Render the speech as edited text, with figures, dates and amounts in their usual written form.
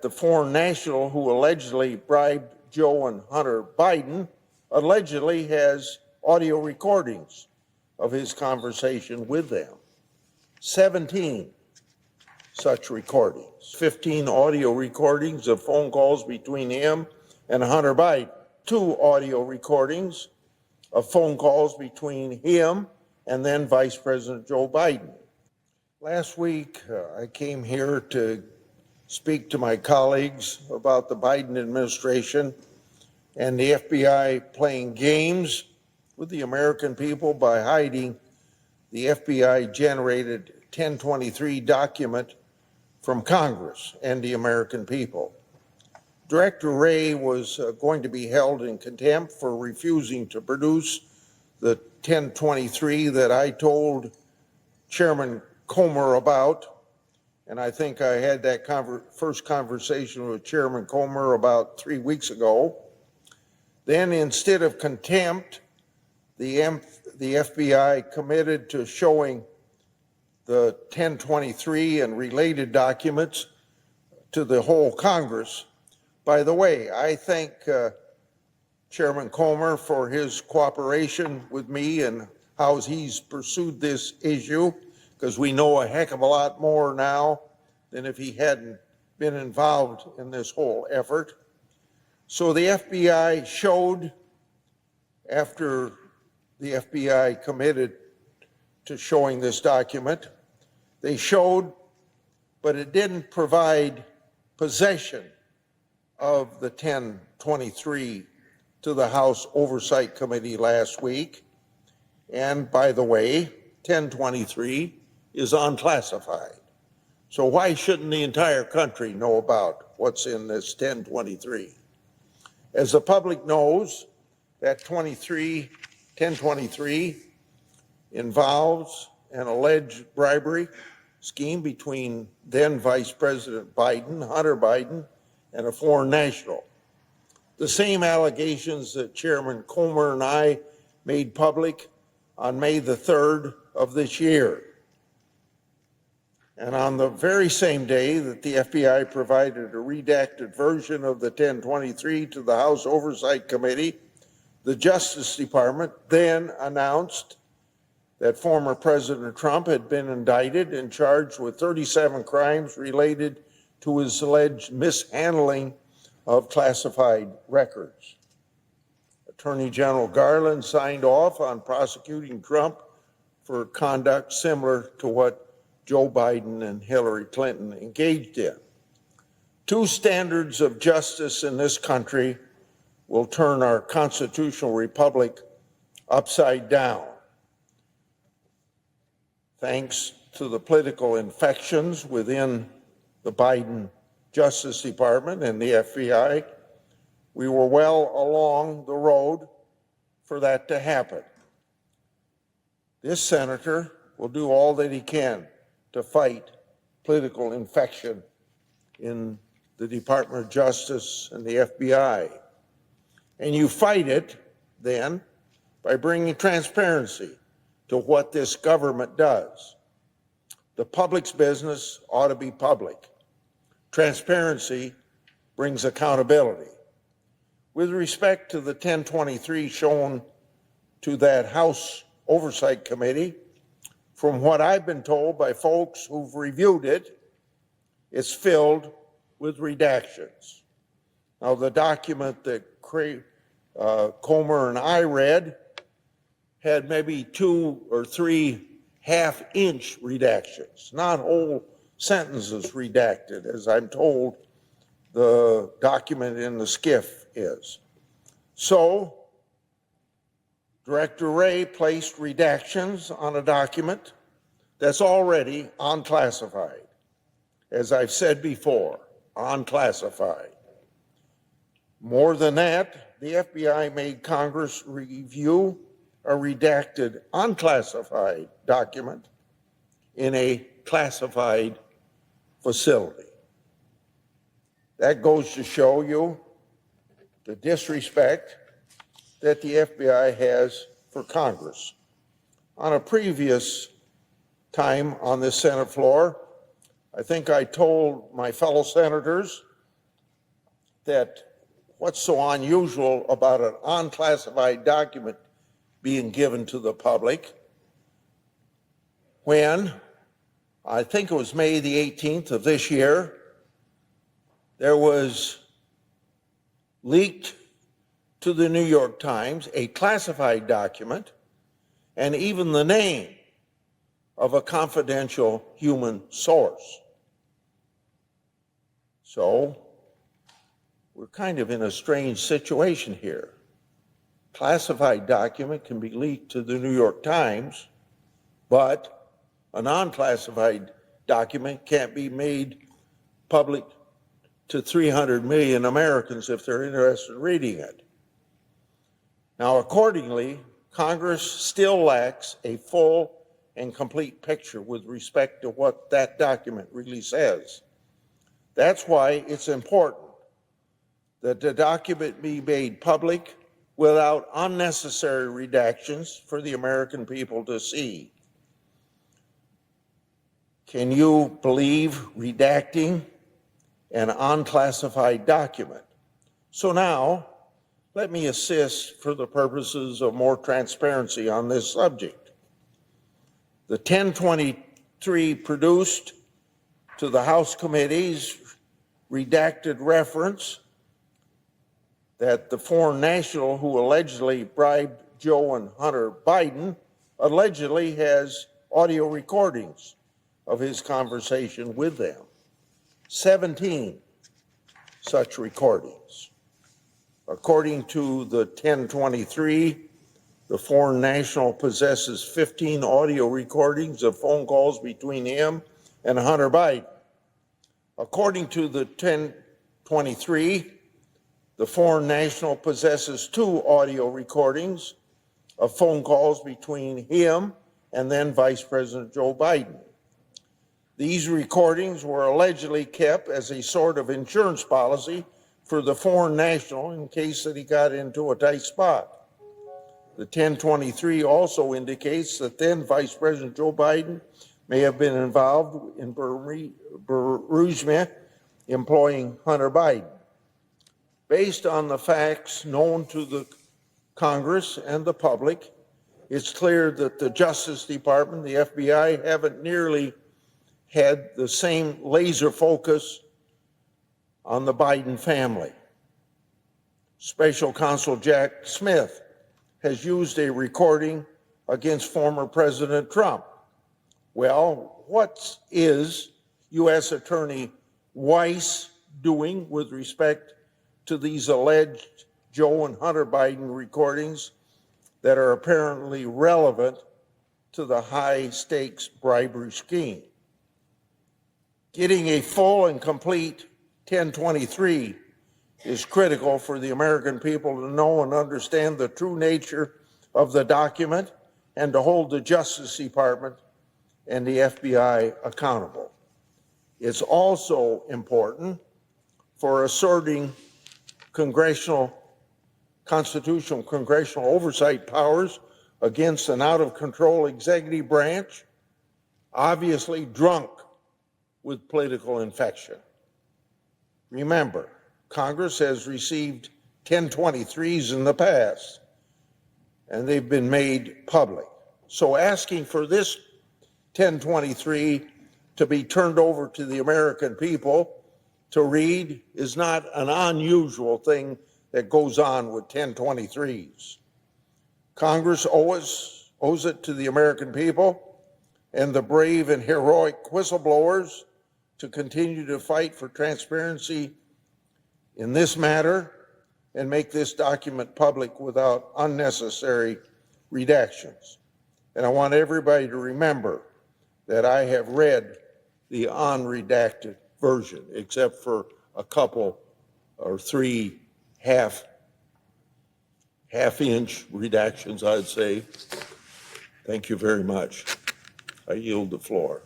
The foreign national who allegedly bribed Joe and Hunter Biden allegedly has audio recordings of his conversation with them. 17 such recordings, 15 audio recordings of phone calls between him and Hunter Biden, 2 audio recordings of phone calls between him and then Vice President Joe Biden. Last week, I came here to speak to my colleagues about the Biden administration and the FBI playing games with the American people by hiding the FBI-generated 1023 document from Congress and the American people. Director Wray was going to be held in contempt for refusing to produce the 1023 that I told Chairman Comer about. And I think I had that first conversation with Chairman Comer about 3 weeks ago. Then, instead of contempt, the FBI committed to showing the 1023 and related documents to the whole Congress. By the way, I thank Chairman Comer for his cooperation with me and how he's pursued this issue, because we know a heck of a lot more now than if he hadn't been involved in this whole effort. So the FBI showed, after the FBI committed to showing this document, they showed, but it didn't provide possession of the 1023 to the House Oversight Committee last week. And by the way, 1023 is unclassified. So why shouldn't the entire country know about what's in this 1023? As the public knows, that 1023 involves an alleged bribery scheme between then Vice President Biden, Hunter Biden, and a foreign national. The same allegations that Chairman Comer and I made public on May the 3rd of this year. And on the very same day that the FBI provided a redacted version of the 1023 to the House Oversight Committee, the Justice Department then announced that former President Trump had been indicted and charged with 37 crimes related to his alleged mishandling of classified records. Attorney General Garland signed off on prosecuting Trump for conduct similar to what Joe Biden and Hillary Clinton engaged in. 2 standards of justice in this country will turn our constitutional republic upside down. Thanks to the political infections within the Biden Justice Department and the FBI, we were well along the road for that to happen. This senator will do all that he can to fight political infection in the Department of Justice and the FBI. And you fight it then by bringing transparency to what this government does. The public's business ought to be public. Transparency brings accountability. With respect to the 1023 shown to that House Oversight Committee, from what I've been told by folks who've reviewed it, it's filled with redactions. Now, the document that Comer and I read had maybe 2 or 3 half-inch redactions, not whole sentences redacted, as I'm told the document in the SCIF is. So, Director Wray placed redactions on a document that's already unclassified. As I've said before, unclassified. More than that, the FBI made Congress review a redacted, unclassified document in a classified facility. That goes to show you the disrespect that the FBI has for Congress. On a previous time on this Senate floor, I think I told my fellow senators that what's so unusual about an unclassified document being given to the public when, I think it was May the 18th of this year, there was leaked to the New York Times a classified document and even the name of a confidential human source. So we're kind of in a strange situation here. Classified document can be leaked to the New York Times, but a non-classified document can't be made public to 300 million Americans if they're interested in reading it. Now, accordingly, Congress still lacks a full and complete picture with respect to what that document really says. That's why it's important that the document be made public without unnecessary redactions for the American people to see. Can you believe redacting an unclassified document? So now, let me assist for the purposes of more transparency on this subject. The 1023 produced to the House committees redacted reference that the foreign national who allegedly bribed Joe and Hunter Biden allegedly has audio recordings of his conversation with them. 17 such recordings. According to the 1023, the foreign national possesses 15 audio recordings of phone calls between him and Hunter Biden. According to the 1023, the foreign national possesses 2 audio recordings of phone calls between him and then Vice President Joe Biden. These recordings were allegedly kept as a sort of insurance policy for the foreign national in case that he got into a tight spot. The 1023 also indicates that then Vice President Joe Biden may have been involved in bereavement employing Hunter Biden. Based on the facts known to the Congress and the public, it's clear that the Justice Department, the FBI, haven't nearly had the same laser focus on the Biden family. Special Counsel Jack Smith has used a recording against former President Trump. Well, what is U.S. Attorney Weiss doing with respect to these alleged Joe and Hunter Biden recordings that are apparently relevant to the high-stakes bribery scheme? Getting a full and complete 1023 is critical for the American people to know and understand the true nature of the document and to hold the Justice Department and the FBI accountable. It's also important for asserting constitutional congressional oversight powers against an out-of-control executive branch, obviously drunk with political infection. Remember, Congress has received 1023s in the past, and they've been made public. So asking for this 1023 to be turned over to the American people to read is not an unusual thing that goes on with 1023s. Congress owes it to the American people and the brave and heroic whistleblowers to continue to fight for transparency in this matter and make this document public without unnecessary redactions. And I want everybody to remember that I have read the unredacted version, except for a couple or 3 half-inch redactions, I'd say. Thank you very much. I yield the floor.